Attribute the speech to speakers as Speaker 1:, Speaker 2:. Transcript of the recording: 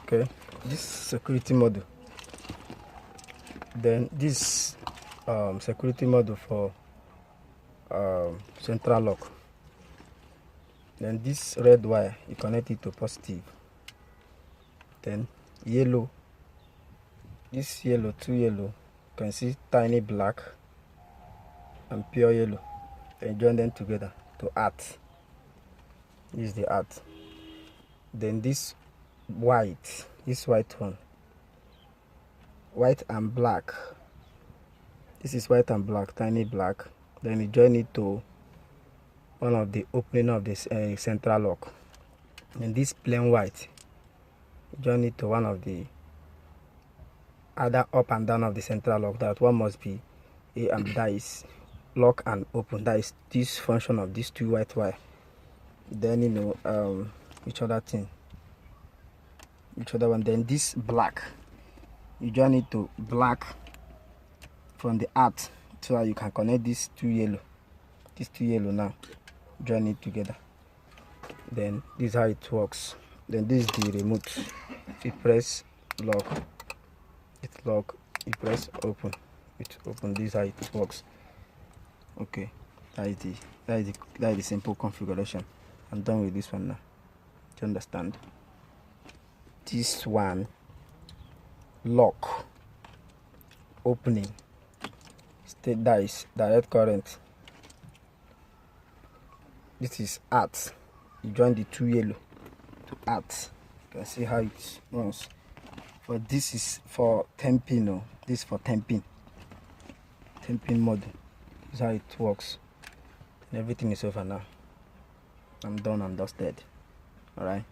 Speaker 1: Okay, this security module, then this security module for central lock. Then this red wire, you connect it to positive. Then yellow, this yellow, two yellow, you can see tiny black and pure yellow. Then join them together to art. This is the art. Then this white one, white and black. This is white and black, tiny black. Then you join it to one of the opening of this central lock. And this plain white, you join it to one of the other up and down of the central lock. That one must be that is lock and open. That is this function of these two white wire. Then which other thing? Which other one? Then this black, you join it to black from the art, so that you can connect these two yellow. These two yellow now, join it together. Then this is how it works. Then this is the remote. If you press lock, it lock. You press open, it open. This is how it works. Okay, that is the simple configuration. I'm done with this one now. Do you understand? This one, lock, opening, state dice, direct current. This is art. You join the two yellow to art. You can see how it runs. But this is for 10 pin. Oh, this is for 10 pin. 10 pin module. This is how it works. And everything is over now. I'm done and dusted. Alright.